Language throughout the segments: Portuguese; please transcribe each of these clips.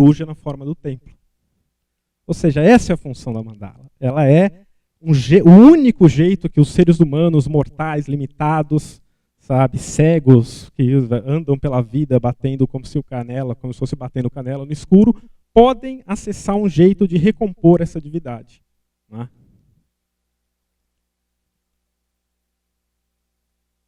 coruja na forma do templo. Ou seja, essa é a função da mandala. Ela é o único jeito que os seres humanos, mortais, limitados, sabe, cegos, que andam pela vida batendo como se fosse batendo canela no escuro, podem acessar um jeito de recompor essa divindade. Né?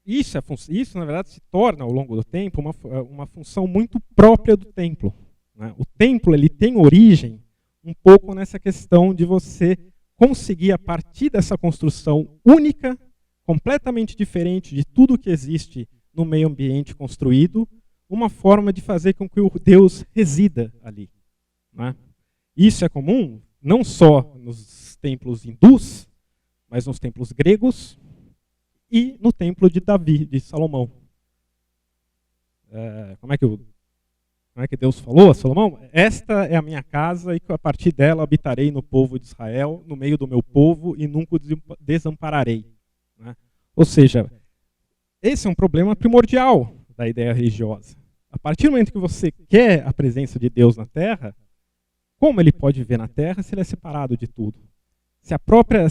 Isso, na verdade, se torna, ao longo do tempo, uma função muito própria do templo. Né? O templo ele tem origem um pouco nessa questão de você conseguir, a partir dessa construção única, completamente diferente de tudo que existe no meio ambiente construído, uma forma de fazer com que o Deus resida ali. Né? Isso é comum não só nos templos hindus, mas nos templos gregos e no templo de Davi, de Salomão. Como é que Deus falou a Salomão? Esta é a minha casa e a partir dela habitarei no povo de Israel, no meio do meu povo e nunca o desampararei. Né? Ou seja, esse é um problema primordial da ideia religiosa. A partir do momento que você quer a presença de Deus na Terra, como ele pode viver na Terra se ele é separado de tudo? Se a própria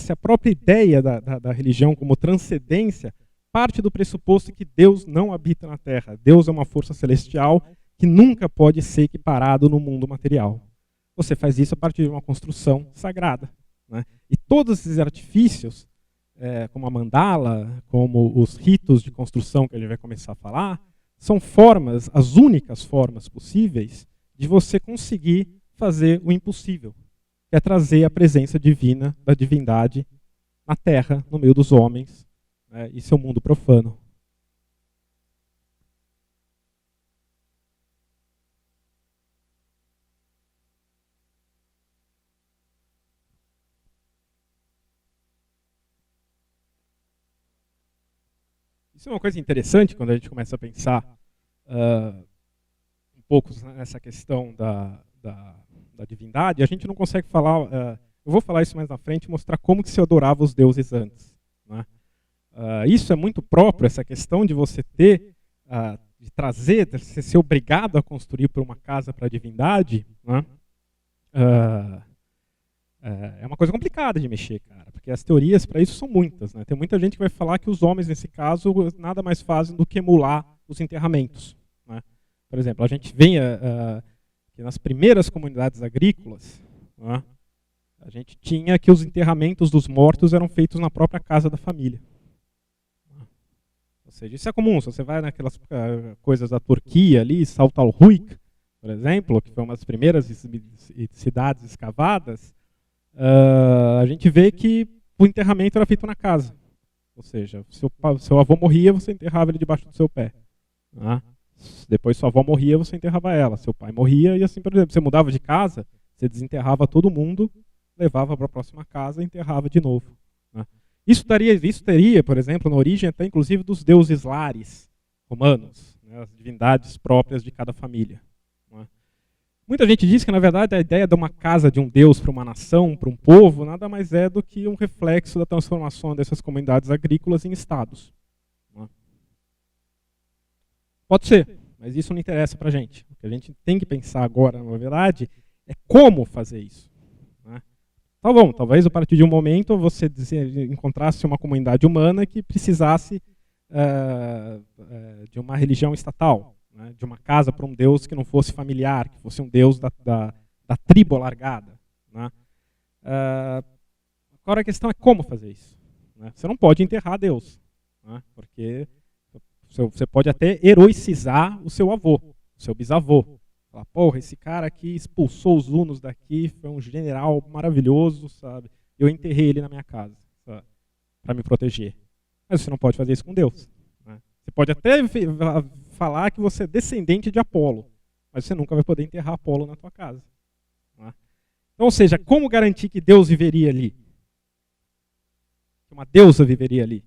ideia da religião como transcendência parte do pressuposto que Deus não habita na Terra. Deus é uma força celestial que nunca pode ser equiparado no mundo material. Você faz isso a partir de uma construção sagrada. Né? E todos esses artifícios, como a mandala, como os ritos de construção que a gente vai começar a falar, são formas, as únicas formas possíveis de você conseguir fazer o impossível, que é trazer a presença divina, da divindade, na Terra, no meio dos homens, né, e seu mundo profano. Isso é uma coisa interessante quando a gente começa a pensar um pouco nessa questão da divindade. A gente não consegue falar, eu vou falar isso mais na frente, mostrar como que se adorava os deuses antes. Né? Isso é muito próprio, essa questão de você ter, de trazer, de você ser obrigado a construir por uma casa para a divindade, né? É uma coisa complicada de mexer, cara, porque as teorias para isso são muitas. Né? Tem muita gente que vai falar que os homens, nesse caso, nada mais fazem do que emular os enterramentos. Né? Por exemplo, a gente vê que nas primeiras comunidades agrícolas, né, a gente tinha que os enterramentos dos mortos eram feitos na própria casa da família. Ou seja, isso é comum. Se você vai naquelas coisas da Turquia ali, Saltalhuyuk, por exemplo, que foi uma das primeiras cidades escavadas, a gente vê que o enterramento era feito na casa. Ou seja, seu avô morria, você enterrava ele debaixo do seu pé. Né? Depois sua avó morria, você enterrava ela. Seu pai morria e assim, por exemplo, você mudava de casa, você desenterrava todo mundo, levava para a próxima casa e enterrava de novo. Né? Isso teria, por exemplo, na origem até inclusive dos deuses lares romanos, né? As divindades próprias de cada família. Né? Muita gente diz que, na verdade, a ideia de uma casa de um deus para uma nação, para um povo, nada mais é do que um reflexo da transformação dessas comunidades agrícolas em estados. Né? Pode ser, mas isso não interessa para a gente. O que a gente tem que pensar agora, na verdade, é como fazer isso. Né? Tá bom, talvez a partir de um momento você encontrasse uma comunidade humana que precisasse de uma religião estatal, né? De uma casa para um deus que não fosse familiar, que fosse um deus da tribo alargada. Né? Agora a questão é como fazer isso. Né? Você não pode enterrar Deus, né? Porque você pode até heroicizar o seu avô, o seu bisavô. Falar, porra, esse cara aqui expulsou os hunos daqui, foi um general maravilhoso, sabe? Eu enterrei ele na minha casa, para me proteger. Mas você não pode fazer isso com Deus. Né? Você pode até falar que você é descendente de Apolo, mas você nunca vai poder enterrar Apolo na tua casa. Né? Então, ou seja, como garantir que Deus viveria ali? Que uma deusa viveria ali?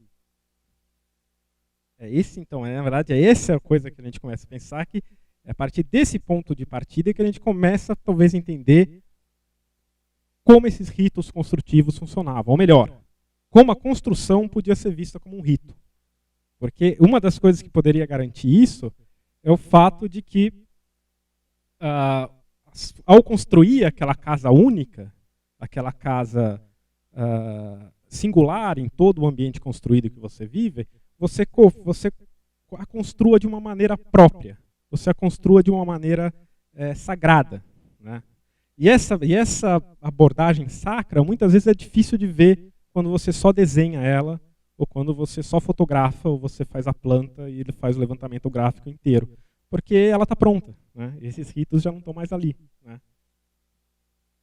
Na verdade, essa a coisa que a gente começa a pensar, que é a partir desse ponto de partida que a gente começa, talvez, a entender como esses ritos construtivos funcionavam. Ou melhor, como a construção podia ser vista como um rito. Porque uma das coisas que poderia garantir isso é o fato de que a ao construir aquela casa única, aquela casa singular em todo o ambiente construído que você vive, você a construa de uma maneira própria, você a construa de uma maneira sagrada, né? E essa abordagem sacra, muitas vezes é difícil de ver quando você só desenha ela, ou quando você só fotografa, ou você faz a planta e ele faz o levantamento gráfico inteiro. Porque ela está pronta, né? Esses ritos já não estão mais ali, né?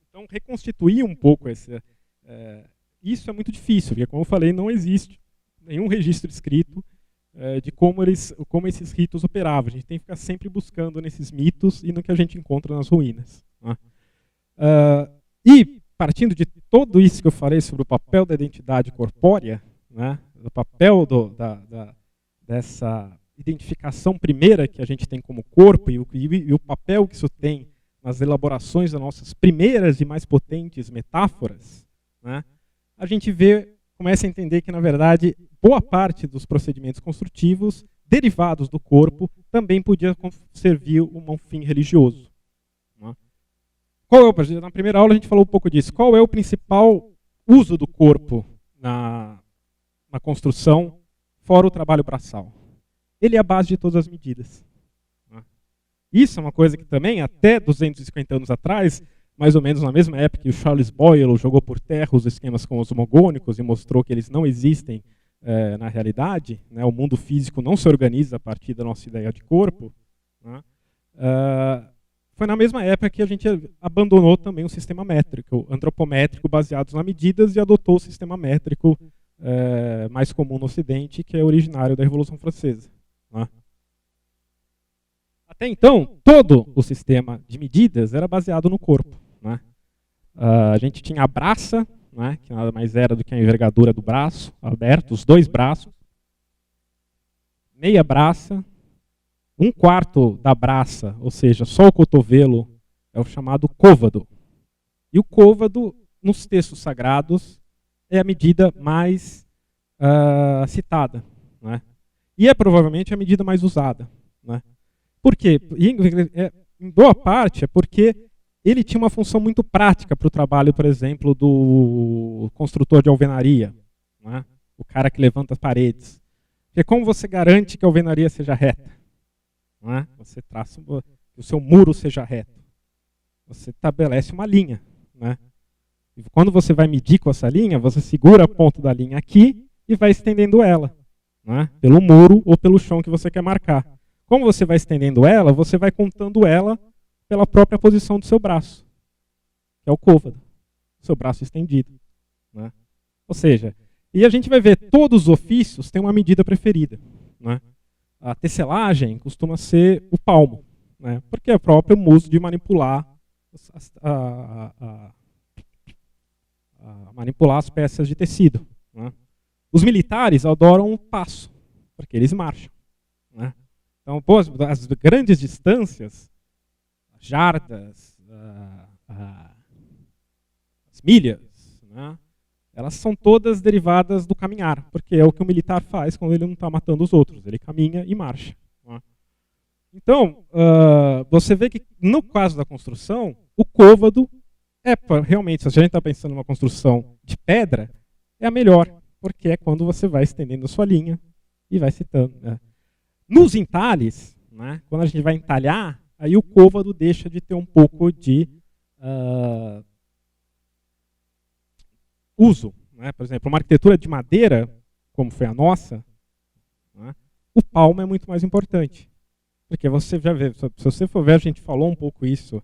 Então, reconstituir um pouco isso é muito difícil, porque, como eu falei, não existe nenhum registro escrito de como esses ritos operavam. A gente tem que ficar sempre buscando nesses mitos e no que a gente encontra nas ruínas, né? E, partindo de tudo isso que eu falei sobre o papel da identidade corpórea, né, do papel dessa identificação primeira que a gente tem como corpo e o papel que isso tem nas elaborações das nossas primeiras e mais potentes metáforas, né, a gente começa a entender que, na verdade, boa parte dos procedimentos construtivos derivados do corpo também podia servir um fim religioso. Né. Na primeira aula a gente falou um pouco disso. Qual é o principal uso do corpo na construção, fora o trabalho braçal? Ele é a base de todas as medidas. Isso é uma coisa que também, até 250 anos atrás, mais ou menos na mesma época que o Charles Boyle jogou por terra os esquemas cosmogônicos e mostrou que eles não existem na realidade, né, o mundo físico não se organiza a partir da nossa ideia de corpo, né, foi na mesma época que a gente abandonou também o sistema métrico, antropométrico baseado nas medidas, e adotou o sistema métrico mais comum no Ocidente, que é originário da Revolução Francesa, né? Até então, todo o sistema de medidas era baseado no corpo, né? A gente tinha a braça, né, que nada mais era do que a envergadura do braço aberto, os dois braços, meia braça, 1/4 da braça, ou seja, só o cotovelo, é o chamado côvado. E o côvado, nos textos sagrados, é a medida mais citada, né? E é provavelmente a medida mais usada, né? Por quê? Em boa parte é porque ele tinha uma função muito prática para o trabalho, por exemplo, do construtor de alvenaria, né? O cara que levanta as paredes. Porque como você garante que a alvenaria seja reta? Não é? Você traça que o seu muro seja reto. Você estabelece uma linha, né? E quando você vai medir com essa linha, você segura a ponta da linha aqui e vai estendendo ela, né, pelo muro ou pelo chão que você quer marcar. Como você vai estendendo ela, você vai contando ela pela própria posição do seu braço, que é o côvado, seu braço estendido, né? Ou seja, e a gente vai ver, todos os ofícios têm uma medida preferida, né? A tecelagem costuma ser o palmo, né, porque é o próprio uso de manipular manipular as peças de tecido, né? Os militares adoram o passo, porque eles marcham, né? Então, as grandes distâncias, jardas, as milhas, né, elas são todas derivadas do caminhar, porque é o que o militar faz quando ele não está matando os outros, ele caminha e marcha, né? Então, você vê que no caso da construção, o côvado realmente, se a gente está pensando numa construção de pedra, é a melhor, porque é quando você vai estendendo a sua linha e vai citando, né? Nos entalhes, né, quando a gente vai entalhar, aí o côvado deixa de ter um pouco de uso, né? Por exemplo, uma arquitetura de madeira, como foi a nossa, né, o palmo é muito mais importante. Porque você já vê, se você for ver, a gente falou um pouco isso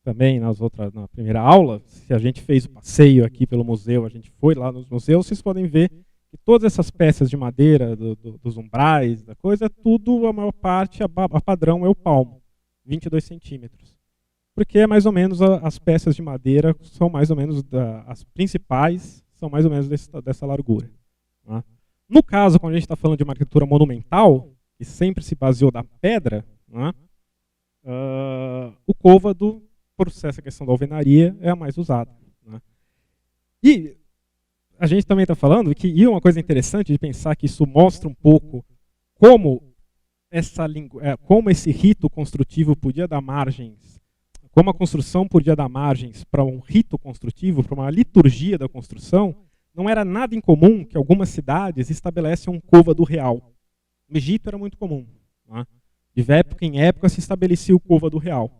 também na primeira aula. Se a gente fez o passeio aqui pelo museu, a gente foi lá nos museus, vocês podem ver que todas essas peças de madeira, dos umbrais, da coisa, tudo, a maior parte, a padrão é o palmo, 22 centímetros. Porque é mais ou menos as peças de madeira são mais ou menos, as principais, são mais ou menos dessa largura, né? No caso, quando a gente está falando de uma arquitetura monumental, que sempre se baseou da pedra, né, o côvado, por essa questão da alvenaria, é a mais usada, né? E a gente também está falando e uma coisa interessante de pensar que isso mostra um pouco como esse rito construtivo podia dar margens, como a construção podia dar margens para um rito construtivo, para uma liturgia da construção, não era nada incomum que algumas cidades estabelecem um côvado real. No Egito era muito comum. Né? De época em época se estabelecia o côvado real.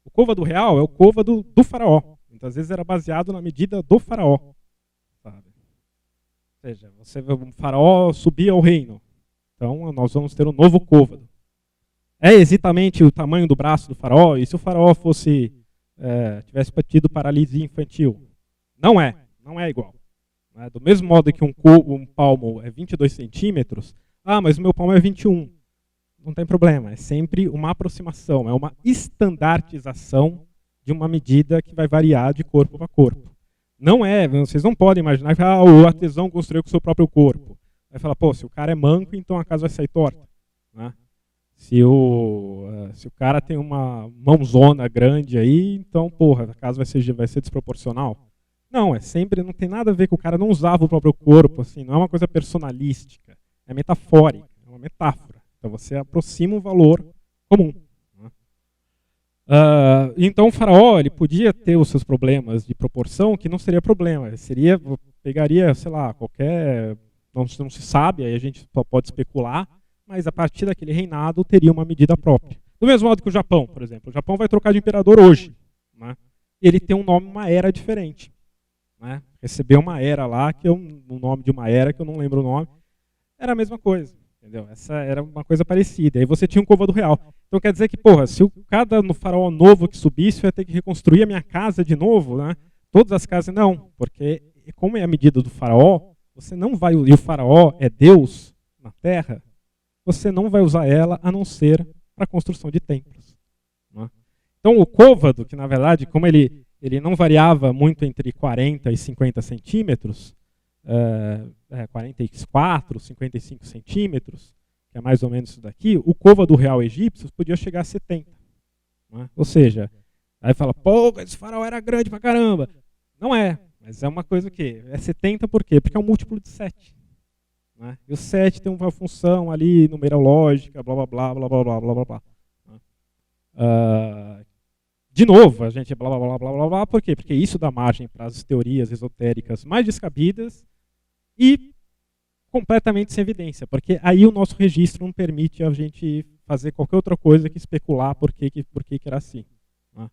O côvado real é o côvado do faraó. Muitas vezes era baseado na medida do faraó. Sabe? Ou seja, o faraó subia ao reino. Então nós vamos ter um novo côvado. É exatamente o tamanho do braço do faraó? E se o faraó tivesse tido paralisia infantil? Não é igual. Do mesmo modo que um palmo é 22 centímetros, mas o meu palmo é 21. Não tem problema, é sempre uma aproximação, é uma estandartização de uma medida que vai variar de corpo para corpo. Vocês não podem imaginar que o artesão construiu com o seu próprio corpo. Vai falar, se o cara é manco, então a casa vai sair torta. Né? Se o cara tem uma mãozona grande aí, então, a casa vai ser desproporcional. Não tem nada a ver com o cara não usava o próprio corpo, assim, não é uma coisa personalística, é metafórica, é uma metáfora. Então você aproxima um valor comum. Né? Então o faraó ele podia ter os seus problemas de proporção, que não seria problema, pegaria, sei lá, não se sabe, aí a gente pode especular, mas a partir daquele reinado teria uma medida própria. Do mesmo modo que o Japão, por exemplo. O Japão vai trocar de imperador hoje. Né? Ele tem um nome, uma era diferente. Né? Recebeu uma era lá, que é um nome de uma era que eu não lembro o nome. Era a mesma coisa. Entendeu? Essa era uma coisa parecida. Aí você tinha um côvado real. Então quer dizer que, se cada faraó novo que subisse, eu ia ter que reconstruir a minha casa de novo, né? Todas as casas, não. Porque como é a medida do faraó, você não vai, e o faraó é Deus na terra, você não vai usar ela a não ser para a construção de templos. Né? Então o côvado, que na verdade, como ele não variava muito entre 40 e 50 centímetros, 44, 55 centímetros, que é mais ou menos isso daqui, o côvado real egípcio podia chegar a 70. Né? Ou seja, aí fala, esse faraó era grande pra caramba. Não é, mas é uma coisa que é 70 por quê? Porque é um múltiplo de 7. Né? E o 7 tem uma função ali numerológica, blá blá blá blá blá blá blá blá blá. De novo, a gente blá blá blá blá blá blá, por quê? Porque isso dá margem para as teorias esotéricas mais descabidas e completamente sem evidência, porque aí o nosso registro não permite a gente fazer qualquer outra coisa que especular por que era assim. Né?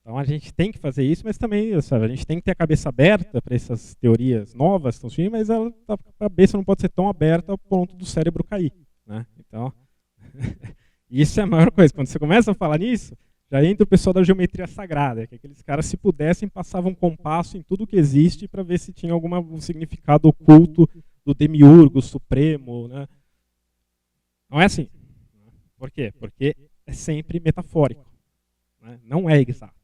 Então a gente tem que fazer isso, mas também a gente tem que ter a cabeça aberta para essas teorias novas, mas a cabeça não pode ser tão aberta ao ponto do cérebro cair. Né? Então, isso é a maior coisa. Quando você começa a falar nisso, já entra o pessoal da geometria sagrada, que aqueles caras, se pudessem, passavam um compasso em tudo que existe para ver se tinha algum significado oculto do demiurgo supremo. Né? Não é assim. Por quê? Porque é sempre metafórico. Né? Não é exato.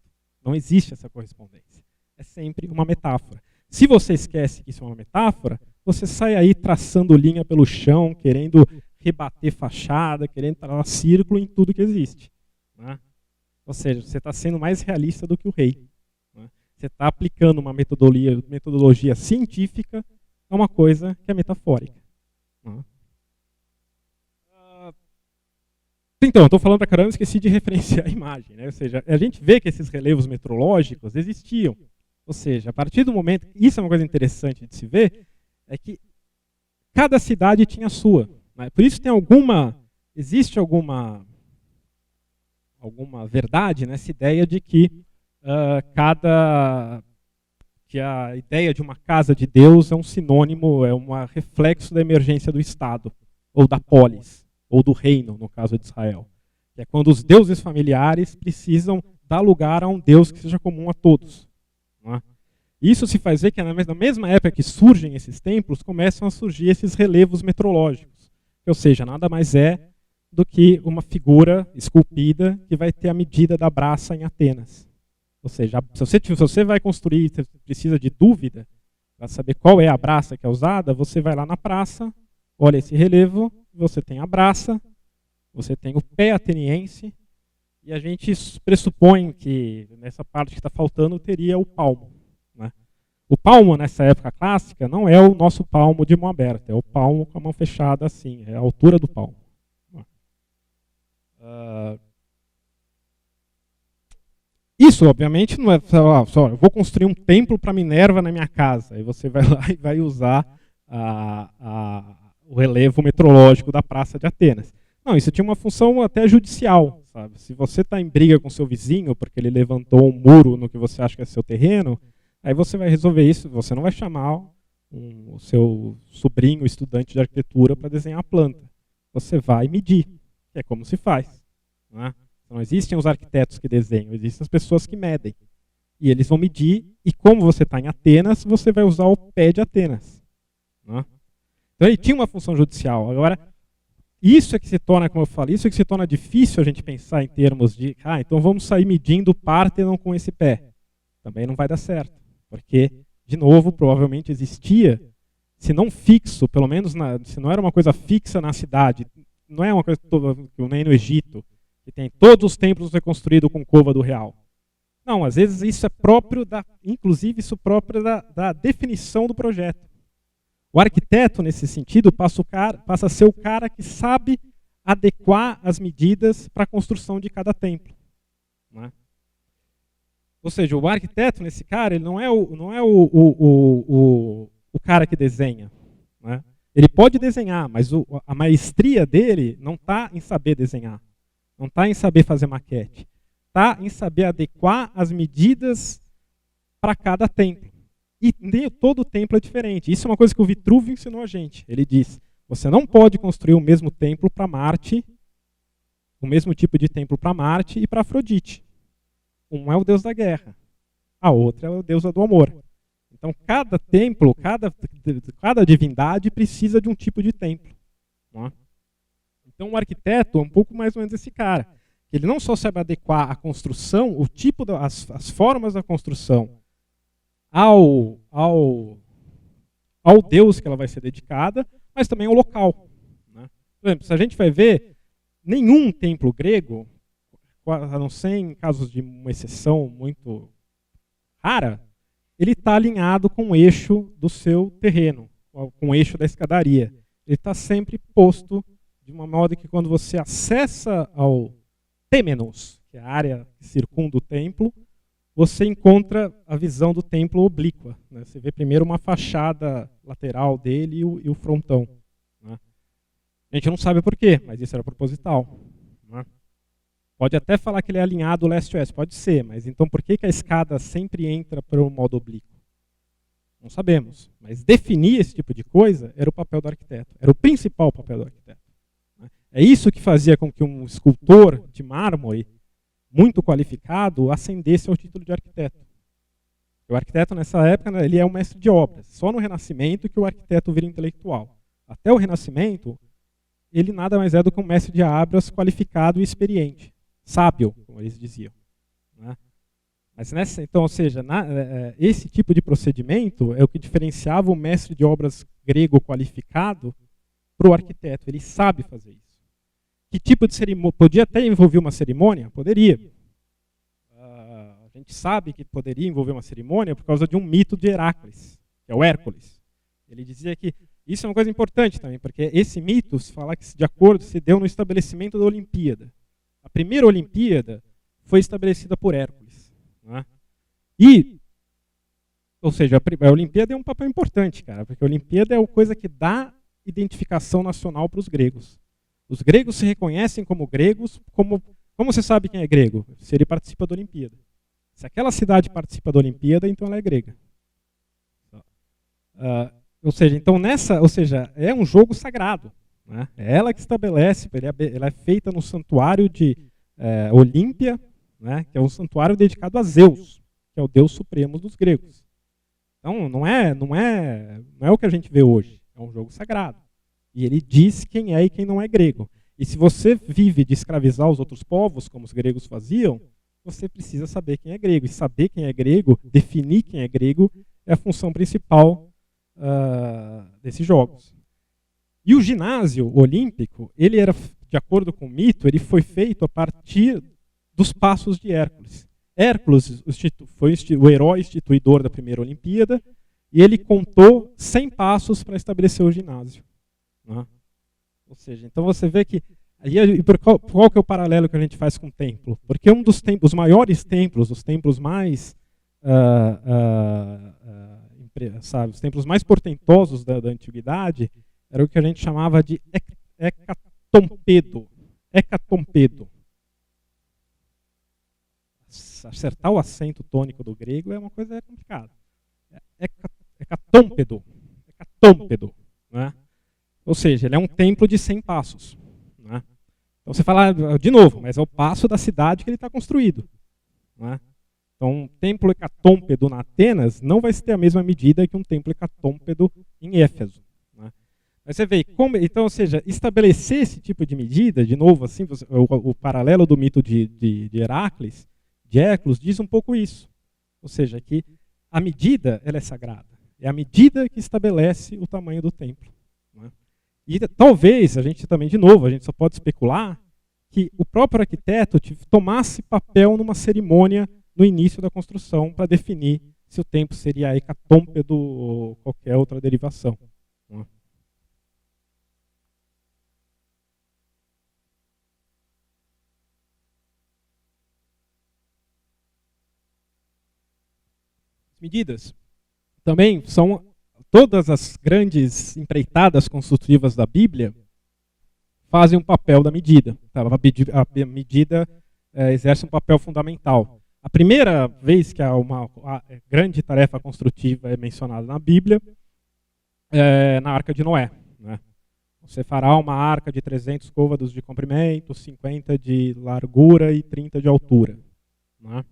Não existe essa correspondência. É sempre uma metáfora. Se você esquece que isso é uma metáfora, você sai aí traçando linha pelo chão, querendo rebater fachada, querendo traçar círculo em tudo que existe. Né? Ou seja, você está sendo mais realista do que o rei. Né? Você está aplicando uma metodologia científica a uma coisa que é metafórica. Né? Então, eu estou falando para caramba, esqueci de referenciar a imagem. Né? Ou seja, a gente vê que esses relevos meteorológicos existiam. Ou seja, a partir do momento... Isso é uma coisa interessante de se ver, é que cada cidade tinha a sua. Né? Por isso existe alguma verdade nessa ideia de que que a ideia de uma casa de Deus é um sinônimo, é um reflexo da emergência do Estado, ou da polis, ou do reino, no caso de Israel. Que é quando os deuses familiares precisam dar lugar a um Deus que seja comum a todos. Não é? Isso se faz ver que na mesma época que surgem esses templos, começam a surgir esses relevos meteorológicos. Ou seja, nada mais é do que uma figura esculpida que vai ter a medida da braça em Atenas. Ou seja, se você vai construir, você precisa de dúvida para saber qual é a braça que é usada, você vai lá na praça, olha esse relevo, você tem a braça, você tem o pé ateniense, e a gente pressupõe que nessa parte que está faltando teria o palmo. Né? O palmo, nessa época clássica, não é o nosso palmo de mão aberta, é o palmo com a mão fechada assim, é a altura do palmo. Isso, obviamente, não é só eu vou construir um templo para Minerva na minha casa. Aí você vai lá e vai usar o relevo meteorológico da Praça de Atenas. Não, isso tinha uma função até judicial, sabe? Se você está em briga com seu vizinho porque ele levantou um muro no que você acha que é seu terreno, aí você vai resolver isso. Você não vai chamar o seu sobrinho estudante de arquitetura para desenhar a planta. Você vai medir, que é como se faz, não é? Não existem os arquitetos que desenham, existem as pessoas que medem. E eles vão medir, e como você está em Atenas, você vai usar o pé de Atenas. Né? Então ele tinha uma função judicial. Agora, isso é que se torna, como eu falei, isso é que se torna difícil a gente pensar em termos de, então vamos sair medindo o Pártenon com esse pé. Também não vai dar certo. Porque, de novo, provavelmente existia, se não fixo, pelo menos se não era uma coisa fixa na cidade, não é uma coisa que nem no Egito, que tem todos os templos reconstruídos com cova do real. Não, às vezes isso é próprio inclusive isso próprio da definição do projeto. O arquiteto, nesse sentido, passa a ser o cara que sabe adequar as medidas para a construção de cada templo. Né? Ou seja, o arquiteto, nesse cara, ele não é o cara que desenha. Né? Ele pode desenhar, mas a maestria dele não está em saber desenhar. Não está em saber fazer maquete. Está em saber adequar as medidas para cada templo. E todo templo é diferente. Isso é uma coisa que o Vitrúvio ensinou a gente. Ele diz, você não pode construir o mesmo templo para Marte, o mesmo tipo de templo para Marte e para Afrodite. Um é o deus da guerra, a outra é a deusa do amor. Então cada templo, cada divindade precisa de um tipo de templo. Não é? Então o arquiteto é um pouco mais ou menos esse cara. Ele não só sabe adequar a construção, o tipo, as formas da construção ao Deus que ela vai ser dedicada, mas também ao local. Né? Por exemplo, se a gente vai ver, nenhum templo grego, a não ser em casos de uma exceção muito rara, ele está alinhado com o eixo do seu terreno, com o eixo da escadaria. Ele está sempre posto de uma modo que quando você acessa ao Têmenos, que é a área que circunda o templo, você encontra a visão do templo oblíqua. Né? Você vê primeiro uma fachada lateral dele e o frontão. Né? A gente não sabe por quê, mas isso era proposital. Né? Pode até falar que ele é alinhado leste-oeste, pode ser, mas então por que a escada sempre entra pelo modo oblíquo? Não sabemos, mas definir esse tipo de coisa era o papel do arquiteto, era o principal papel do arquiteto. É isso que fazia com que um escultor de mármore muito qualificado ascendesse ao título de arquiteto. O arquiteto nessa época ele é um mestre de obras. Só no Renascimento que o arquiteto vira intelectual. Até o Renascimento, ele nada mais é do que um mestre de obras qualificado e experiente. Sábio, como eles diziam. Né? Mas então, ou seja, esse tipo de procedimento é o que diferenciava o mestre de obras grego qualificado para o arquiteto. Ele sabe fazer isso. Que tipo de cerimônia? Podia até envolver uma cerimônia? Poderia. A gente sabe que poderia envolver uma cerimônia por causa de um mito de Heracles, que é o Hércules. Ele dizia que isso é uma coisa importante também, porque esse mito se fala que de acordo se deu no estabelecimento da Olimpíada. A primeira Olimpíada foi estabelecida por Hércules. Né? Ou seja, a Olimpíada é um papel importante, cara, porque a Olimpíada é a coisa que dá identificação nacional para os gregos. Os gregos se reconhecem como gregos, como você sabe quem é grego? Se ele participa da Olimpíada. Se aquela cidade participa da Olimpíada, então ela é grega. Ou seja, é um jogo sagrado. Né? É ela que estabelece, ela é feita no santuário de Olímpia, né? Que é um santuário dedicado a Zeus, que é o deus supremo dos gregos. Então não é o que a gente vê hoje, é um jogo sagrado. E ele diz quem é e quem não é grego. E se você vive de escravizar os outros povos, como os gregos faziam, você precisa saber quem é grego. E saber quem é grego, definir quem é grego, é a função principal desses jogos. E o ginásio olímpico, ele era, de acordo com o mito, ele foi feito a partir dos passos de Hércules. Hércules foi o herói instituidor da primeira Olimpíada, e ele contou 100 passos para estabelecer o ginásio. Né? Ou seja, então você vê que E qual que é o paralelo que a gente faz com o templo? Porque os maiores templos, os templos mais, sabe, os templos mais portentosos da antiguidade, era o que a gente chamava de hecatompedo. Hecatompedo. Acertar o acento tônico do grego é uma coisa complicada. Hecatômpedo. Hecatômpedo, né? Ou seja, ele é um templo de 100 passos. Né? Então você fala, de novo, mas é o passo da cidade que ele está construído. Né? Então um templo hecatômpedo na Atenas não vai ter a mesma medida que um templo hecatômpedo em Éfeso. Né? Mas você vê, então, ou seja, estabelecer esse tipo de medida, de novo, assim, o paralelo do mito de Heracles, de Éclos, diz um pouco isso. Ou seja, que a medida ela é sagrada. É a medida que estabelece o tamanho do templo. Né? E talvez, a gente também, de novo, a gente só pode especular que o próprio arquiteto tomasse papel numa cerimônia no início da construção para definir se o templo seria hecatômpedo ou qualquer outra derivação. Né? Medidas também são todas as grandes empreitadas construtivas da Bíblia fazem um papel da medida. A medida exerce um papel fundamental. A primeira vez que uma grande tarefa construtiva é mencionada na Bíblia é na Arca de Noé. Né? Você fará uma arca de 300 côvados de comprimento, 50 de largura e 30 de altura. Né?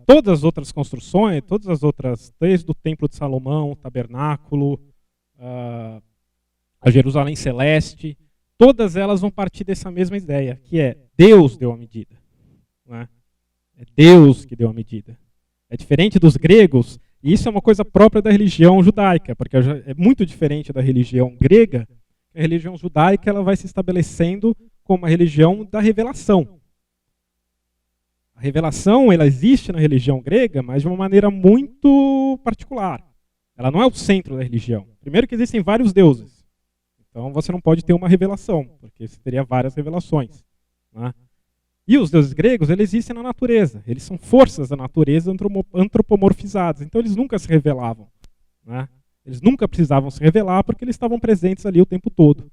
Todas as outras construções, todas as outras, desde o Templo de Salomão, o Tabernáculo, a Jerusalém Celeste, todas elas vão partir dessa mesma ideia, que é Deus deu a medida. Né? É Deus que deu a medida. É diferente dos gregos, e isso é uma coisa própria da religião judaica, porque é muito diferente da religião grega. A religião judaica ela vai se estabelecendo como a religião da revelação. A revelação ela existe na religião grega, mas de uma maneira muito particular. Ela não é o centro da religião. Primeiro que existem vários deuses. Então você não pode ter uma revelação, porque você teria várias revelações. Né? E os deuses gregos eles existem na natureza. Eles são forças da natureza antropomorfizadas. Então eles nunca se revelavam. Né? Eles nunca precisavam se revelar porque eles estavam presentes ali o tempo todo.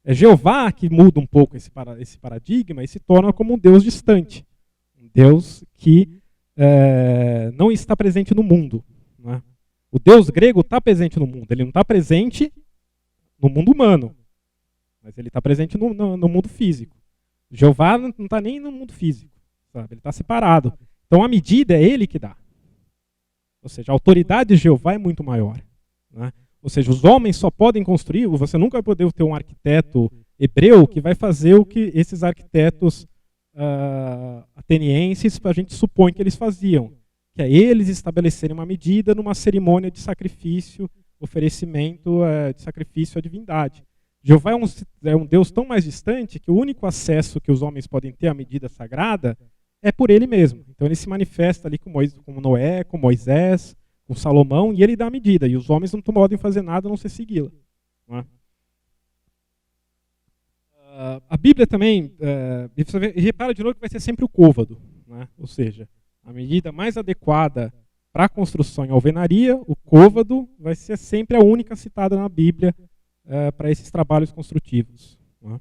É Jeová que muda um pouco esse paradigma e se torna como um Deus distante. Deus que não está presente no mundo. Né? O Deus grego está presente no mundo. Ele não está presente no mundo humano, mas ele está presente no mundo físico. Jeová não está nem no mundo físico. Sabe? Ele está separado. Então a medida é ele que dá. Ou seja, a autoridade de Jeová é muito maior. Né? Ou seja, os homens só podem construir, você nunca vai poder ter um arquiteto hebreu que vai fazer o que esses arquitetos atenienses, a gente supõe que eles faziam, que é eles estabelecerem uma medida numa cerimônia de sacrifício, oferecimento de sacrifício à divindade. Jeová é um Deus tão mais distante que o único acesso que os homens podem ter à medida sagrada é por ele mesmo. Então ele se manifesta ali com Noé, com Moisés, com Salomão, e ele dá a medida, e os homens não podem fazer nada a não ser segui-la. Não é? A Bíblia também, repara de novo que vai ser sempre o côvado, né? Ou seja, a medida mais adequada para a construção em alvenaria, o côvado, vai ser sempre a única citada na Bíblia para esses trabalhos construtivos. Né?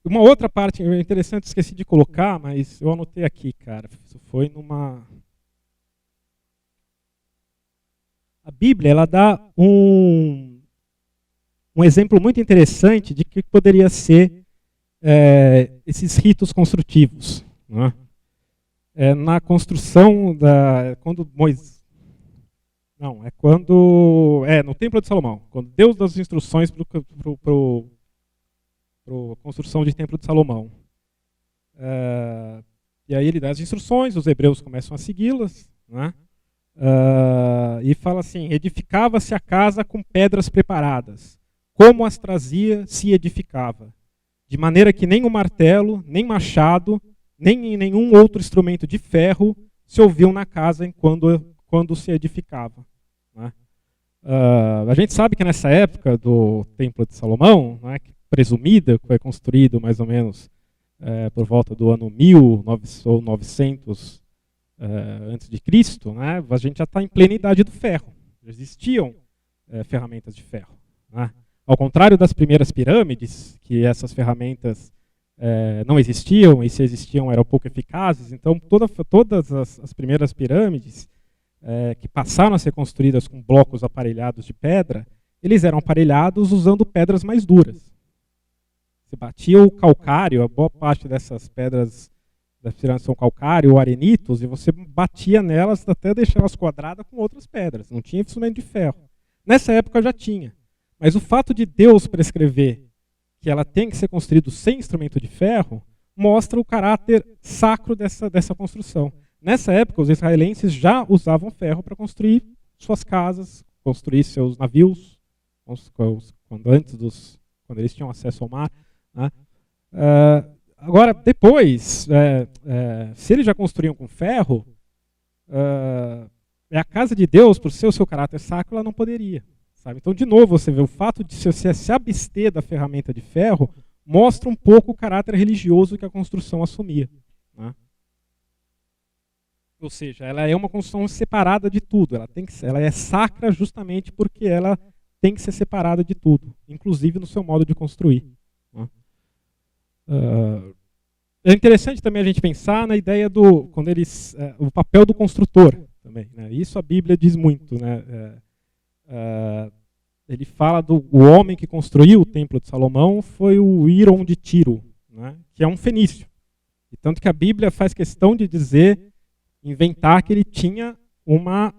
Uma outra parte interessante, esqueci de colocar, mas eu anotei aqui, cara. Isso foi numa... A Bíblia, ela dá um exemplo muito interessante de que poderia ser esses ritos construtivos. Né? Na construção quando Moisés... Não, no Templo de Salomão, quando Deus dá as instruções para a construção de Templo de Salomão. E aí ele dá as instruções, os hebreus começam a segui-las, né? E fala assim, edificava-se a casa com pedras preparadas, como as trazia, se edificava, de maneira que nem o martelo, nem machado, nem nenhum outro instrumento de ferro se ouviam na casa quando se edificava. Né? A gente sabe que nessa época do Templo de Salomão, né, presumida, que foi construído mais ou menos por volta do ano 1000 ou 900 antes de Cristo, né, a gente já está em plena idade do ferro. Já existiam ferramentas de ferro. Né? Ao contrário das primeiras pirâmides, que essas ferramentas não existiam, e se existiam eram pouco eficazes, então todas as primeiras pirâmides que passaram a ser construídas com blocos aparelhados de pedra, eles eram aparelhados usando pedras mais duras. Você batia o calcário, a boa parte dessas pedras das pirâmides são calcário ou arenitos, e você batia nelas até deixá-las quadradas com outras pedras. Não tinha instrumento de ferro. Nessa época já tinha. Mas o fato de Deus prescrever que ela tem que ser construída sem instrumento de ferro mostra o caráter sacro dessa construção. Nessa época, os israelenses já usavam ferro para construir suas casas, construir seus navios, quando eles tinham acesso ao mar. Né? Agora, depois, se eles já construíam com ferro, a casa de Deus, por ser o seu caráter sacro, ela não poderia. Sabe? Então, de novo, você vê o fato de você se abster da ferramenta de ferro mostra um pouco o caráter religioso que a construção assumia. Né? Ou seja, ela é uma construção separada de tudo. Ela é sacra justamente porque ela tem que ser separada de tudo, inclusive no seu modo de construir. Né? É interessante também a gente pensar na ideia do o papel do construtor também. Né? Isso a Bíblia diz muito. Né? Ele fala o homem que construiu o templo de Salomão foi o Hiram de Tiro, né? Que é um fenício. E tanto que a Bíblia faz questão de inventar que ele tinha uma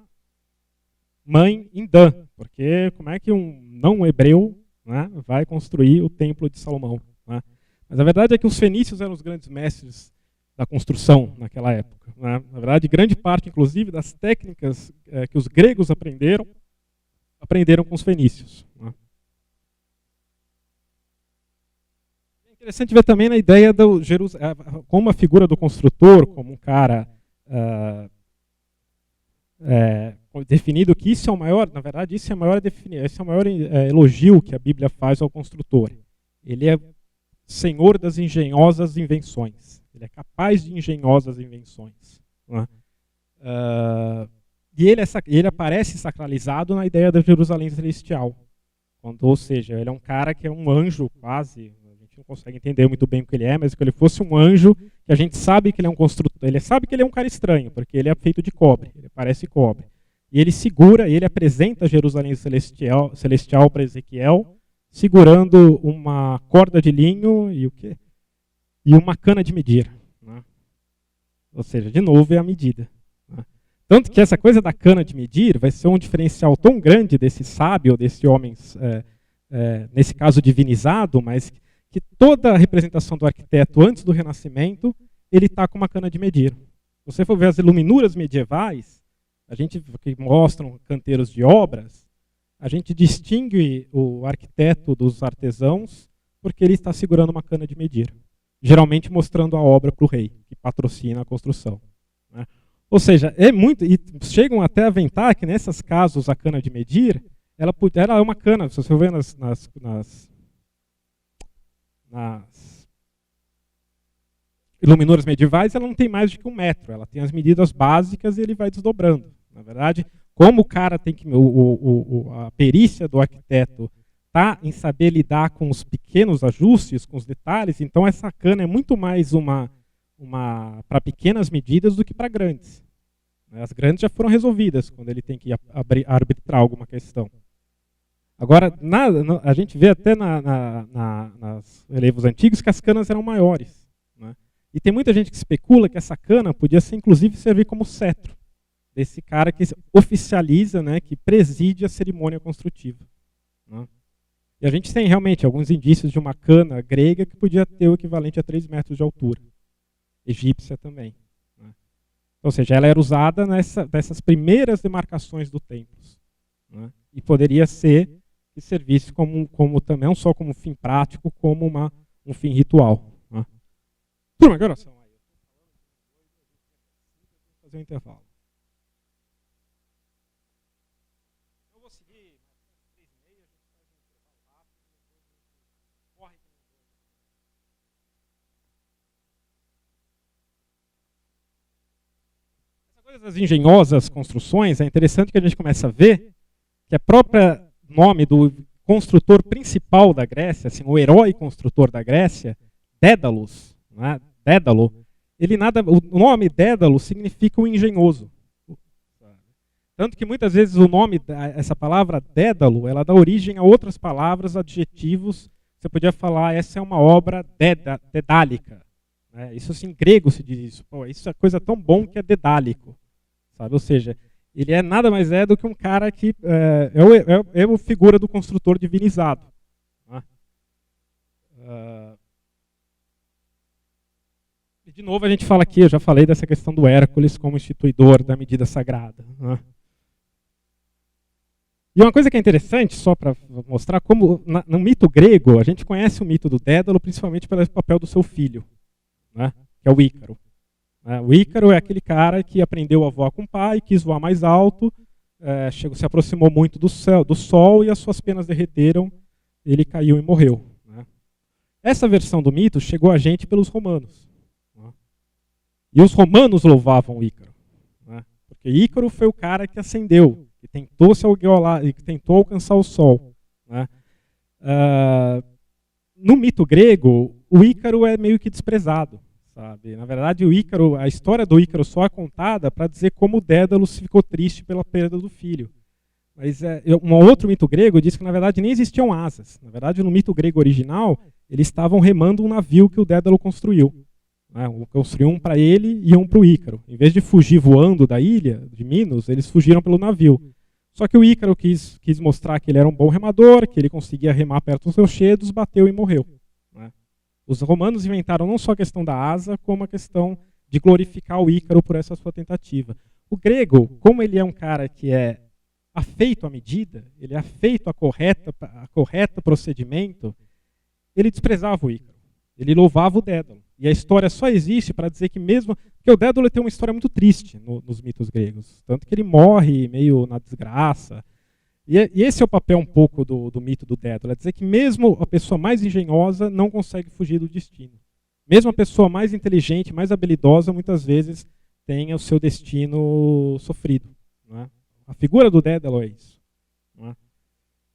mãe em Dan, porque como é que um não hebreu, né, vai construir o templo de Salomão? Né? Mas a verdade é que os fenícios eram os grandes mestres da construção naquela época. Né? Na verdade, grande parte, inclusive, das técnicas que os gregos aprenderam com os fenícios. Né? É interessante ver também na ideia como a figura do construtor, como um cara definido que isso é o maior, na verdade, esse é o maior elogio que a Bíblia faz ao construtor. Ele é senhor das engenhosas invenções. Ele é capaz de engenhosas invenções. Né? E ele aparece sacralizado na ideia da Jerusalém celestial. Ou seja, ele é um cara que é um anjo quase, a gente não consegue entender muito bem o que ele é, mas que ele fosse um anjo, que a gente sabe que ele é um construtor, ele sabe que ele é um cara estranho, porque ele é feito de cobre, ele parece cobre. E ele apresenta a Jerusalém celestial para Ezequiel, segurando uma corda de linho e o quê? E uma cana de medir. Né? Ou seja, de novo é a medida. Né? Tanto que essa coisa da cana de medir vai ser um diferencial tão grande desse sábio, desse homem, nesse caso divinizado, mas que toda a representação do arquiteto antes do Renascimento, ele está com uma cana de medir. Se você for ver as iluminuras medievais, que mostram canteiros de obras, a gente distingue o arquiteto dos artesãos porque ele está segurando uma cana de medir, geralmente mostrando a obra para o rei, que patrocina a construção. Né? Ou seja, e chegam até a aventar que nesses casos a cana de medir, ela é uma cana, se você ver nas iluminuras medievais, ela não tem mais do que 1 metro, ela tem as medidas básicas e ele vai desdobrando. Na verdade, como o cara tem que. A perícia do arquiteto está em saber lidar com os pequenos ajustes, com os detalhes, então essa cana é muito mais para pequenas medidas do que para grandes. As grandes já foram resolvidas quando ele tem que arbitrar alguma questão. Agora, a gente vê até nas relevos antigos que as canas eram maiores. Né? E tem muita gente que especula que essa cana podia ser, inclusive, servir como cetro desse cara que oficializa, né, que preside a cerimônia construtiva. Né? E a gente tem realmente alguns indícios de uma cana grega que podia ter o equivalente a 3 metros de altura. Egípcia também. Né? Ou seja, ela era usada nessas primeiras demarcações do templo. Né? E poderia ser que servisse como também, não só como fim prático, como um fim ritual. Né? Turma, que oração aí? Vou fazer um intervalo. Essa coisa das engenhosas construções, é interessante que a gente começa a ver que a própria nome do construtor principal da Grécia, assim, o herói construtor da Grécia, Dédalus, né? Dédalo, o nome Dédalo significa o engenhoso. Tanto que muitas vezes o nome, essa palavra Dédalo, ela dá origem a outras palavras, adjetivos. Você podia falar, essa é uma obra dedálica. Né? Isso assim, em grego se diz isso. Pô, isso é coisa tão bom que é dedálico. Sabe? Ou seja, ele é nada mais do que um cara que é a figura do construtor divinizado. Né? E de novo a gente fala aqui, eu já falei dessa questão do Hércules como instituidor da medida sagrada. Né? E uma coisa que é interessante, só para mostrar como no mito grego, a gente conhece o mito do Dédalo principalmente pelo papel do seu filho, né? Que é o Ícaro. O Ícaro é aquele cara que aprendeu a voar com o pai, quis voar mais alto, se aproximou muito do sol e as suas penas derreteram, ele caiu e morreu. Né? Essa versão do mito chegou a gente pelos romanos. Né? E os romanos louvavam o Ícaro. Né? Porque Ícaro foi o cara que ascendeu, que tentou se algolar, que tentou alcançar o sol. Né? No mito grego, o Ícaro é meio que desprezado. Sabe? Na verdade, a história do Ícaro só é contada para dizer como o Dédalo ficou triste pela perda do filho. Mas um outro mito grego diz que, na verdade, nem existiam asas. Na verdade, no mito grego original, eles estavam remando um navio que o Dédalo construiu. Né? Construiu um para ele e um para o Ícaro. Em vez de fugir voando da ilha de Minos, eles fugiram pelo navio. Só que o Ícaro quis mostrar que ele era um bom remador, que ele conseguia remar perto dos rochedos, bateu e morreu. Né? Os romanos inventaram não só a questão da asa, como a questão de glorificar o Ícaro por essa sua tentativa. O grego, como ele é um cara que é afeito à medida, ele é afeito a correta procedimento, ele desprezava o Ícaro. Ele louvava o Dédalo. E a história só existe para dizer que mesmo... Porque o Dédalo tem uma história muito triste nos mitos gregos. Tanto que ele morre meio na desgraça. E esse é o papel um pouco do mito do Dédalo. É dizer que mesmo a pessoa mais engenhosa não consegue fugir do destino. Mesmo a pessoa mais inteligente, mais habilidosa, muitas vezes tem o seu destino sofrido. Né? A figura do Dédalo é isso. Né?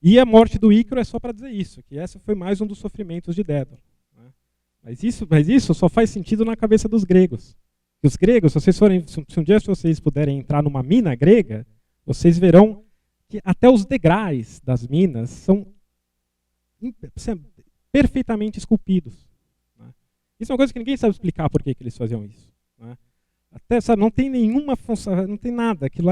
E a morte do Ícaro é só para dizer isso, que essa foi mais um dos sofrimentos de Dédalo. Né? Mas isso só faz sentido na cabeça dos gregos. Os gregos, se um dia vocês puderem entrar numa mina grega, vocês verão que até os degraus das minas são perfeitamente esculpidos. Né? Isso é uma coisa que ninguém sabe explicar por que eles faziam isso. Né? Até, sabe, não tem nenhuma função, não tem nada. Aquilo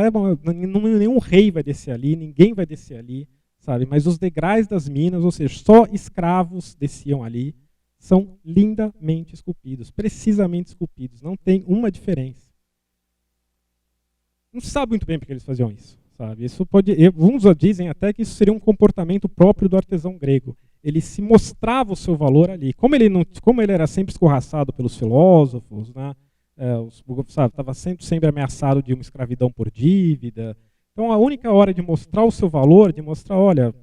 nenhum rei vai descer ali, ninguém vai descer ali, sabe? Mas os degraus das minas, ou seja, só escravos desciam ali, são lindamente esculpidos, precisamente esculpidos. Não tem uma diferença. Não se sabe muito bem por que eles faziam isso. Sabe? Uns dizem até que isso seria um comportamento próprio do artesão grego. Ele se mostrava o seu valor ali. Como ele era sempre escorraçado pelos filósofos, né? Estava sempre ameaçado de uma escravidão por dívida. Então a única hora de mostrar o seu valor, de mostrar, olha,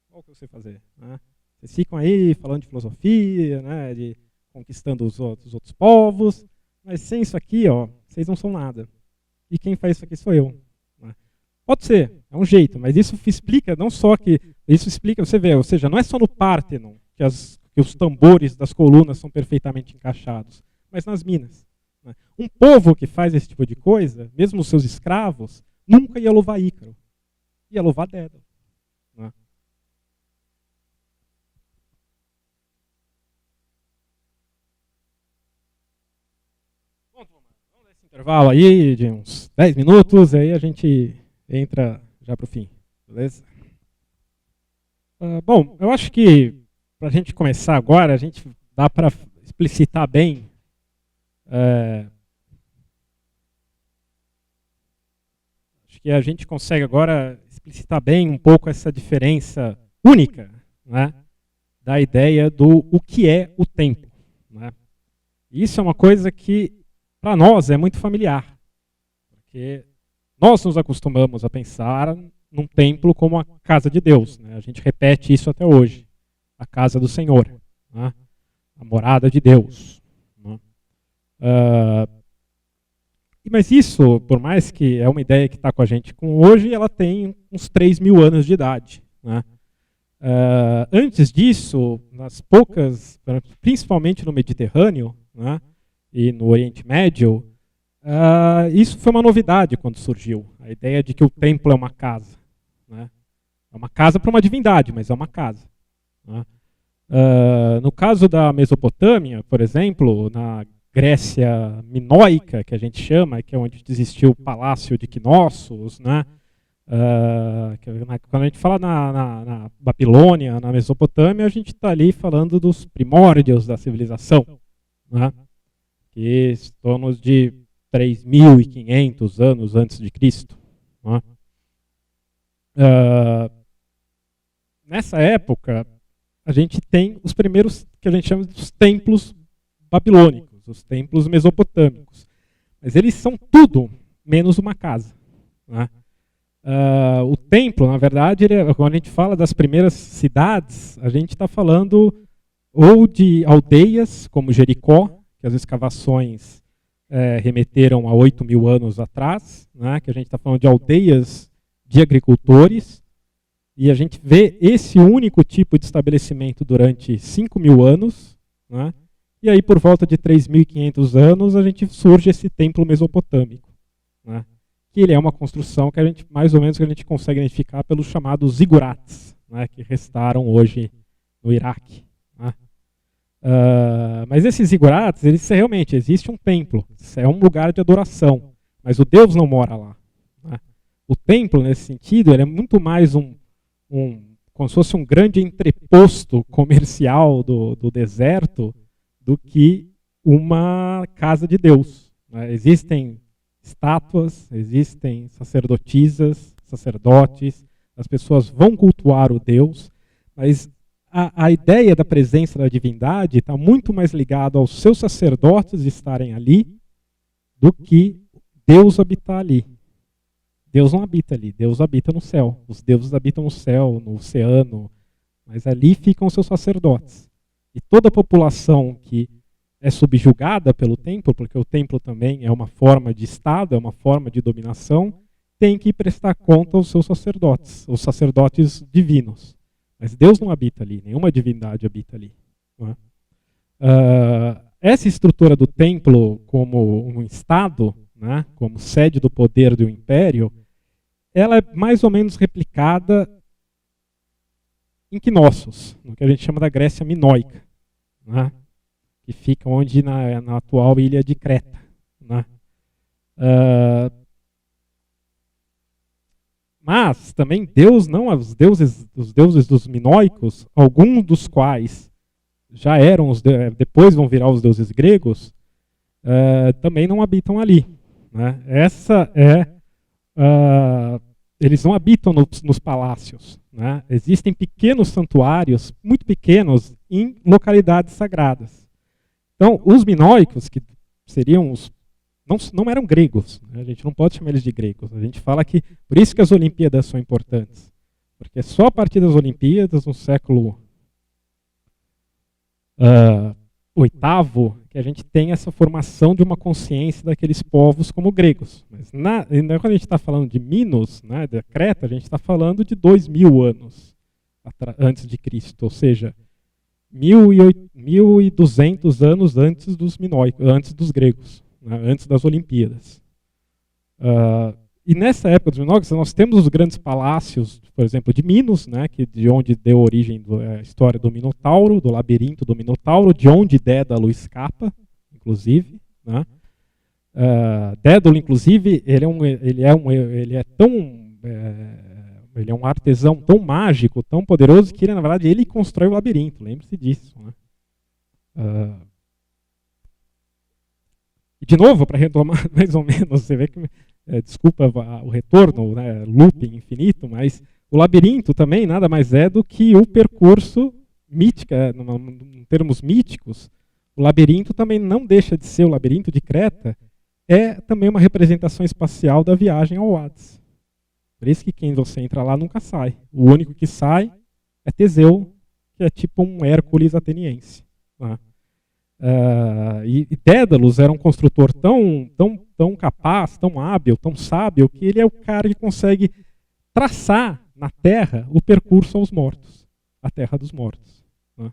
qual que eu sei fazer? Né? Vocês ficam aí falando de filosofia, né, de conquistando os outros povos, mas sem isso aqui, ó, vocês não são nada. E quem faz isso aqui sou eu. Né? Pode ser, é um jeito, mas isso explica, não só que... Isso explica, você vê, ou seja, não é só no Párteno que os tambores das colunas são perfeitamente encaixados, mas nas minas. Né? Um povo que faz esse tipo de coisa, mesmo os seus escravos, nunca ia louvar Ícaro. Ia louvar Dédalo. Né? Vamos dar esse intervalo aí de uns 10 minutos, aí a gente entra já para o fim. Beleza? Bom, eu acho que para a gente começar agora, a gente dá para explicitar bem acho que a gente consegue agora explicitar bem um pouco essa diferença única, né, da ideia do o que é o tempo. Né? Isso é uma coisa que, para nós, é muito familiar. Porque nós nos acostumamos a pensar num templo como a casa de Deus. Né? A gente repete isso até hoje. a casa do Senhor, né? A morada de Deus. Né? Mas isso, por mais que é uma ideia que está com a gente hoje, ela tem uns 3.000 anos de idade. Né? Antes disso, nas poucas, principalmente no Mediterrâneo, né, e no Oriente Médio, isso foi uma novidade quando surgiu. A ideia de que o templo é uma casa. Né? É uma casa para uma divindade, mas é uma casa. Né? No caso da Mesopotâmia, por exemplo, na Grécia minoica, que a gente chama, que é onde existiu o Palácio de Knossos, né? Quando a gente fala na Babilônia, na Mesopotâmia, a gente está ali falando dos primórdios da civilização, né? Que estão de 3.500 anos antes de Cristo. Né? Nessa época, a gente tem os primeiros que a gente chama de templos babilônicos, os templos mesopotâmicos. Mas eles são tudo menos uma casa. Né? O templo, na verdade, quando a gente fala das primeiras cidades, a gente está falando ou de aldeias, como Jericó, que as escavações remeteram a 8.000 anos atrás, né? Que a gente está falando de aldeias de agricultores, e a gente vê esse único tipo de estabelecimento durante 5.000 anos, né? E aí por volta de 3.500 anos a gente surge esse templo mesopotâmico, né? Que ele é uma construção que a gente mais ou menos que a gente consegue identificar pelos chamados zigurats, né? Que restaram hoje no Iraque. Né? Mas esses zigurats, eles realmente existe um templo, é um lugar de adoração, mas o Deus não mora lá. Né? O templo nesse sentido ele é muito mais como se fosse um grande entreposto comercial do deserto do que uma casa de Deus. Né? Existem estátuas, existem sacerdotisas, sacerdotes, as pessoas vão cultuar o Deus, mas a ideia da presença da divindade está muito mais ligada aos seus sacerdotes estarem ali do que Deus habitar ali. Deus não habita ali, Deus habita no céu. Os deuses habitam no céu, no oceano, mas ali ficam os seus sacerdotes. E toda a população que é subjugada pelo templo, porque o templo também é uma forma de Estado, é uma forma de dominação, tem que prestar conta aos seus sacerdotes, os sacerdotes divinos. Mas Deus não habita ali, nenhuma divindade habita ali. Não é? Essa estrutura do templo como um Estado, né, como sede do poder do império, ela é mais ou menos replicada em Knossos, no que a gente chama da Grécia minoica, né, que fica onde na atual ilha de Creta. Né. Mas também Deus não, os deuses dos minoicos, alguns dos quais já eram depois vão virar os deuses gregos, também não habitam ali. Né? Eles não habitam nos palácios. Né? Existem pequenos santuários, muito pequenos, em localidades sagradas. Então, os minoicos, que seriam os não eram gregos, né? A gente não pode chamar eles de gregos. A gente fala que, por isso que as Olimpíadas são importantes. Porque é só a partir das Olimpíadas, no século VIII, que a gente tem essa formação de uma consciência daqueles povos como gregos. Mas quando a gente está falando de Minos, né, da Creta, a gente está falando de 2.000 anos antes de Cristo, ou seja, 1.200 anos antes dos minoicos, antes dos gregos. Antes das Olimpíadas. E nessa época dos minoicos, nós temos os grandes palácios, por exemplo, de Minos, né, de onde deu origem a história do Minotauro, do labirinto do Minotauro, de onde Dédalo escapa, inclusive. Né. Dédalo, inclusive, ele é um artesão tão mágico, tão poderoso, que ele, na verdade, ele constrói o labirinto, lembre-se disso. Né. E de novo, para retomar mais ou menos, você vê que, desculpa o retorno, né, looping infinito, mas o labirinto também nada mais é do que o percurso mítico, em termos míticos, o labirinto também não deixa de ser o labirinto de Creta, é também uma representação espacial da viagem ao Hades. Por isso que quem você entra lá nunca sai. O único que sai é Teseu, que é tipo um Hércules ateniense. Né? E Dédalus era um construtor tão capaz, tão hábil, tão sábio, que ele é o cara que consegue traçar na terra o percurso aos mortos, a terra dos mortos. Né?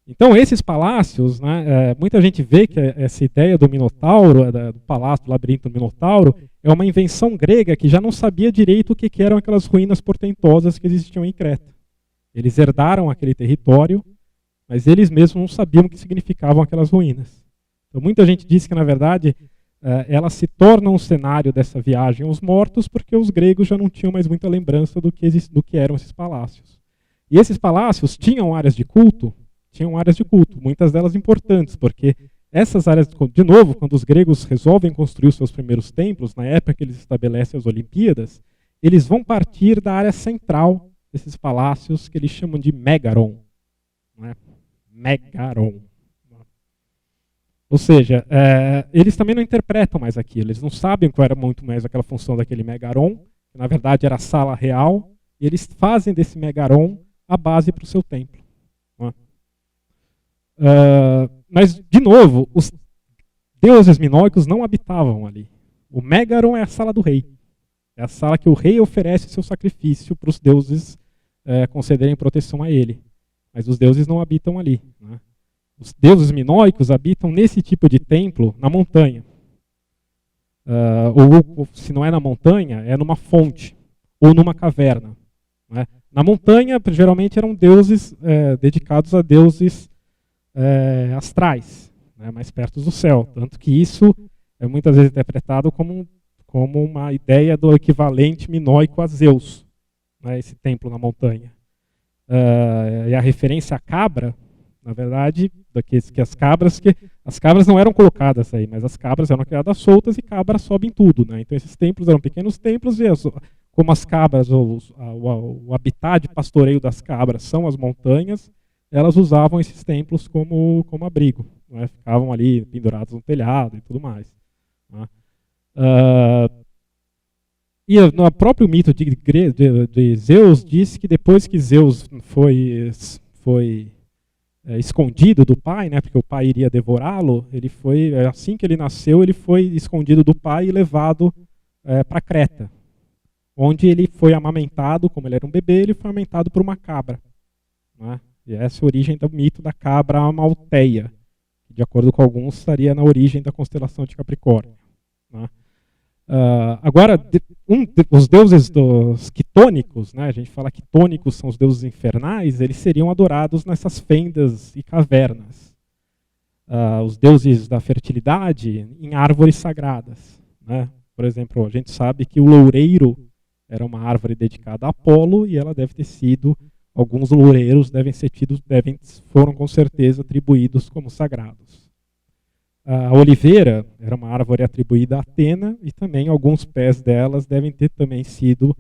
Então, esses palácios, né, muita gente vê que essa ideia do Minotauro, do palácio, do labirinto do Minotauro, é uma invenção grega que já não sabia direito o que eram aquelas ruínas portentosas que existiam em Creta. Eles herdaram aquele território, mas eles mesmos não sabiam o que significavam aquelas ruínas. Então, muita gente diz que, na verdade, ela se torna um cenário dessa viagem aos mortos, porque os gregos já não tinham mais muita lembrança do que eram esses palácios. E esses palácios tinham áreas de culto, muitas delas importantes, porque essas áreas, de novo, quando os gregos resolvem construir os seus primeiros templos, na época que eles estabelecem as Olimpíadas, eles vão partir da área central desses palácios, que eles chamam de Megaron. Não é? Megaron. Ou seja, eles também não interpretam mais aquilo, eles não sabem qual era muito mais aquela função daquele Megaron, que na verdade era a sala real, e eles fazem desse Megaron a base para o seu templo. Mas, de novo, os deuses minoicos não habitavam ali. O Megaron é a sala do rei. É a sala que o rei oferece seu sacrifício para os deuses concederem proteção a ele. Mas os deuses não habitam ali. Né? Os deuses minoicos habitam nesse tipo de templo na montanha. Ou, se não é na montanha, é numa fonte ou numa caverna. Né? Na montanha, geralmente, eram deuses dedicados a deuses astrais, né, mais perto do céu. Tanto que isso é muitas vezes interpretado como uma ideia do equivalente minoico a Zeus, né, esse templo na montanha. E a referência à cabra, na verdade, que as cabras não eram colocadas aí, mas as cabras eram criadas soltas e cabras sobem tudo. Né? Então esses templos eram pequenos templos e como as cabras, o habitat de pastoreio das cabras são as montanhas, elas usavam esses templos como abrigo. Né? Ficavam ali pendurados no telhado e tudo mais. Né? E no próprio mito de Zeus diz que depois que Zeus foi escondido do pai, né, porque o pai iria devorá-lo, assim que ele nasceu, ele foi escondido do pai e levado para Creta, onde ele foi amamentado, como ele era um bebê, ele foi amamentado por uma cabra. Né? E essa é a origem do mito da cabra amalteia, que, de acordo com alguns, estaria na origem da constelação de Capricórnio. Né? Agora, os deuses dos quitônicos, né, a gente fala que quitônicos são os deuses infernais, eles seriam adorados nessas fendas e cavernas. Os deuses da fertilidade em árvores sagradas. Né? Por exemplo, a gente sabe que o loureiro era uma árvore dedicada a Apolo e ela deve ter sido... Alguns loureiros foram com certeza atribuídos como sagrados. A oliveira era uma árvore atribuída a Atena e também alguns pés delas devem ter também sido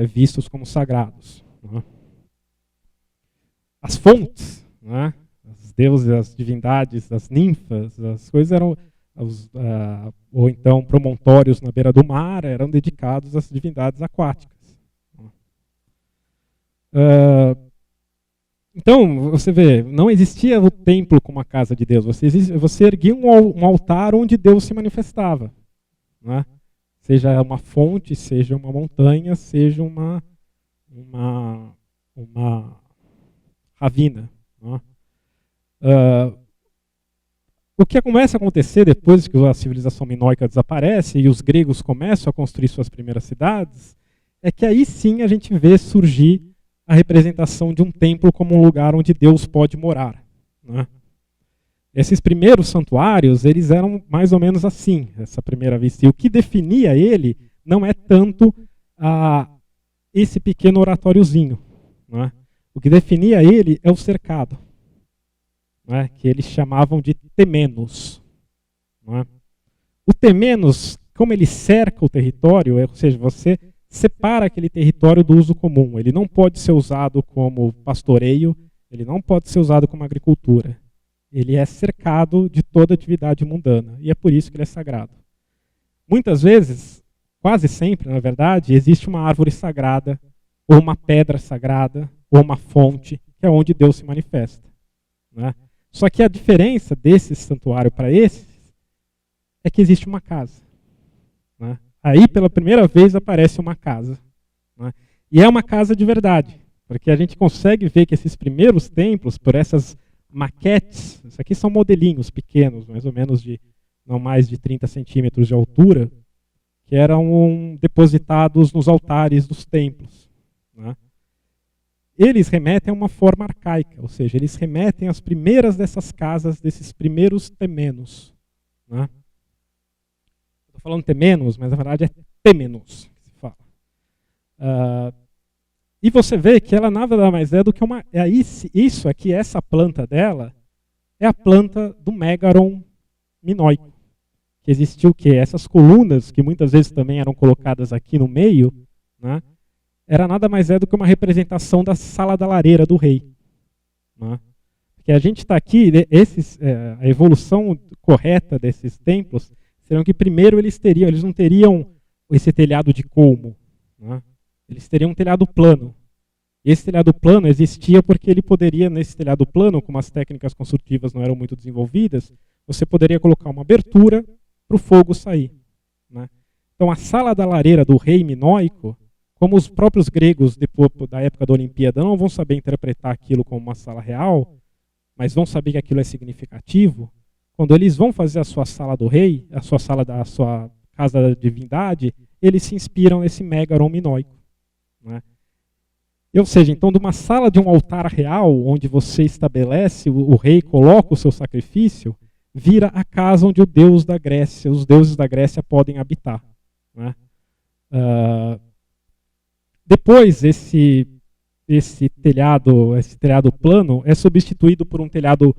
vistos como sagrados. Né? As fontes, né? Os deuses, as divindades, as ninfas, as coisas eram, ou então promontórios na beira do mar, eram dedicados às divindades aquáticas. Então, você vê, não existia o templo como a casa de Deus. Você erguia um altar onde Deus se manifestava. Né? Seja uma fonte, seja uma montanha, seja uma ravina. Né? O que começa a acontecer depois que a civilização minoica desaparece e os gregos começam a construir suas primeiras cidades, é que aí sim a gente vê surgir a representação de um templo como um lugar onde Deus pode morar. Né? Esses primeiros santuários, eles eram mais ou menos assim, essa primeira vista. E o que definia ele não é tanto esse pequeno oratóriozinho. Né? O que definia ele é o cercado, né? Que eles chamavam de temenos. Né? O temenos, como ele cerca o território, ou seja, você separa aquele território do uso comum. Ele não pode ser usado como pastoreio, ele não pode ser usado como agricultura. Ele é cercado de toda atividade mundana, e é por isso que ele é sagrado. Muitas vezes, quase sempre, na verdade, existe uma árvore sagrada, ou uma pedra sagrada, ou uma fonte que é onde Deus se manifesta. Né? Só que a diferença desse santuário para esse é que existe uma casa. Né? Aí, pela primeira vez, aparece uma casa. Né? E é uma casa de verdade, porque a gente consegue ver que esses primeiros templos, por essas maquetes, isso aqui são modelinhos pequenos, mais ou menos de não mais de 30 centímetros de altura, que eram depositados nos altares dos templos. Né? Eles remetem a uma forma arcaica, ou seja, eles remetem às primeiras dessas casas, desses primeiros temenos. Né? Estou falando temenos, mas na verdade é temenos que se fala. E você vê que ela nada mais é do que uma... Isso aqui, essa planta dela, é a planta do Megaron minoico. Que existiu o quê? Essas colunas, que muitas vezes também eram colocadas aqui no meio, né, era nada mais é do que uma representação da sala da lareira do rei. Né? Porque a gente está aqui, a evolução correta desses templos, serão que primeiro eles não teriam esse telhado de colmo. Né? Eles teriam um telhado plano. E esse telhado plano existia porque ele poderia, nesse telhado plano, como as técnicas construtivas não eram muito desenvolvidas, você poderia colocar uma abertura para o fogo sair. Né? Então a sala da lareira do rei minoico, como os próprios gregos depois da época da Olimpíada não vão saber interpretar aquilo como uma sala real, mas vão saber que aquilo é significativo, quando eles vão fazer a sua sala do rei, a sua sala da sua casa da divindade, eles se inspiram nesse Megaron minoico. Né? Ou seja, então de uma sala de um altar real, onde você estabelece, o rei coloca o seu sacrifício, vira a casa onde o deus da Grécia, os deuses da Grécia podem habitar. Né? Depois, esse telhado plano é substituído por um telhado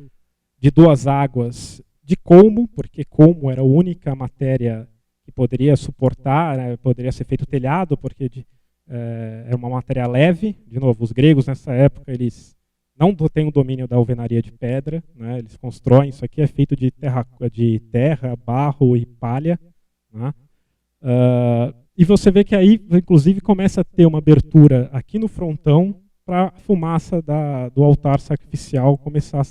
de 2 águas de colmo, porque colmo era a única matéria que poderia suportar, né, poderia ser feito telhado, porque é uma matéria leve. De novo, os gregos nessa época eles não têm o domínio da alvenaria de pedra, né, eles constroem, isso aqui é feito de terra, barro e palha. Né, e você vê que aí, inclusive, começa a ter uma abertura aqui no frontão para a fumaça do altar sacrificial começar a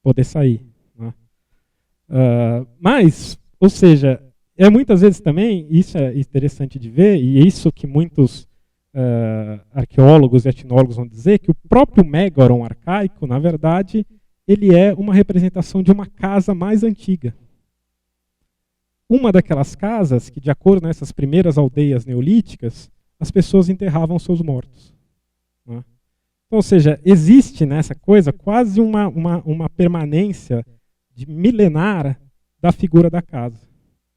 poder sair. Né. Mas, ou seja, muitas vezes também, isso é interessante de ver, e é isso que muitos arqueólogos e etnólogos vão dizer, que o próprio Megaron arcaico, na verdade, ele é uma representação de uma casa mais antiga. Uma daquelas casas que, de acordo com essas primeiras aldeias neolíticas, as pessoas enterravam seus mortos. Né? Então, ou seja, existe nessa coisa quase uma permanência de milenar da figura da casa.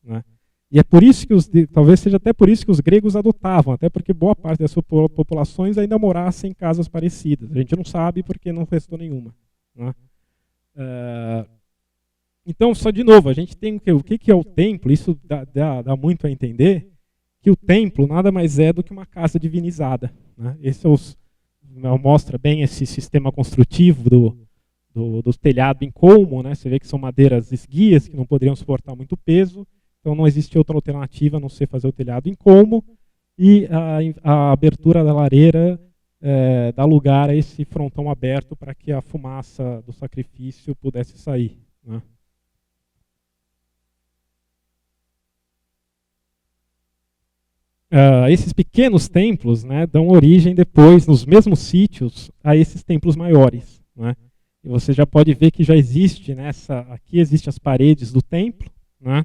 Né? E é por isso que talvez seja até por isso que os gregos adotavam, até porque boa parte das suas populações ainda morassem em casas parecidas. A gente não sabe porque não restou nenhuma. Né? Então, só de novo, a gente tem o que é o templo, isso dá muito a entender, que o templo nada mais é do que uma casa divinizada. Né? Esse mostra bem esse sistema construtivo do telhado em colmo, né? Você vê que são madeiras esguias que não poderiam suportar muito peso, então não existe outra alternativa a não ser fazer o telhado em colmo, e a abertura da lareira dá lugar a esse frontão aberto para que a fumaça do sacrifício pudesse sair. Né? Esses pequenos templos, né, dão origem depois, nos mesmos sítios, a esses templos maiores. Né? E você já pode ver que já existe aqui existem as paredes do templo, né?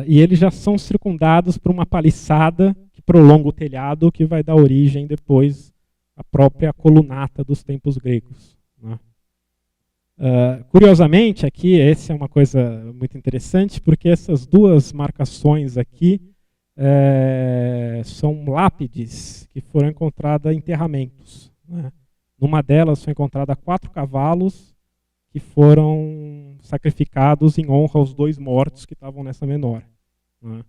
E eles já são circundados por uma paliçada que prolonga o telhado, que vai dar origem depois à própria colunata dos templos gregos. Né? Curiosamente, aqui, essa é uma coisa muito interessante, porque essas 2 marcações aqui são lápides que foram encontradas em enterramentos. Né? Numa delas foi encontrada 4 cavalos que foram sacrificados em honra aos 2 mortos que estavam nessa menora. Né?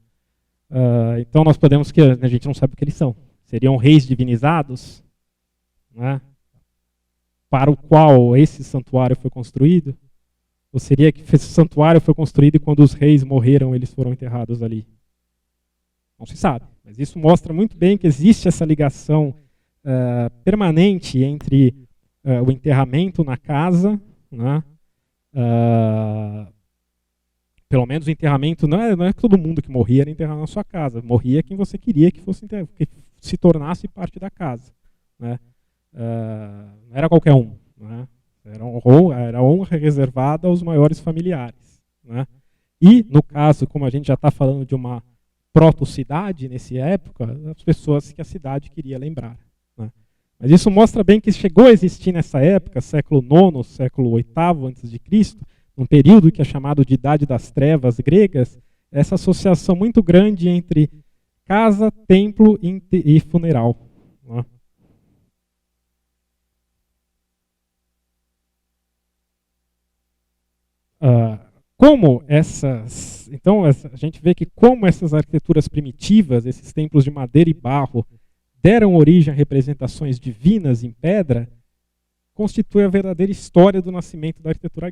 Então nós podemos que a gente não sabe o que eles são. Seriam reis divinizados, né? Para o qual esse santuário foi construído? Ou seria que esse santuário foi construído e quando os reis morreram eles foram enterrados ali? Não se sabe, mas isso mostra muito bem que existe essa ligação permanente entre o enterramento na casa, né? Pelo menos o enterramento, não é todo mundo que morria era enterrado na sua casa, morria quem você queria que fosse enterrado, que se tornasse parte da casa, né? Não era qualquer um, né? Era honra reservada aos maiores familiares, né? E, no caso, como a gente já está falando de uma proto-cidade nessa época, as pessoas que a cidade queria lembrar, né? Mas isso mostra bem que chegou a existir nessa época, século IX, século VIII a.C., num período que é chamado de Idade das Trevas gregas, essa associação muito grande entre casa, templo e funeral, né? Então a gente vê que como essas arquiteturas primitivas, esses templos de madeira e barro, deram origem a representações divinas em pedra, constitui a verdadeira história do nascimento da arquitetura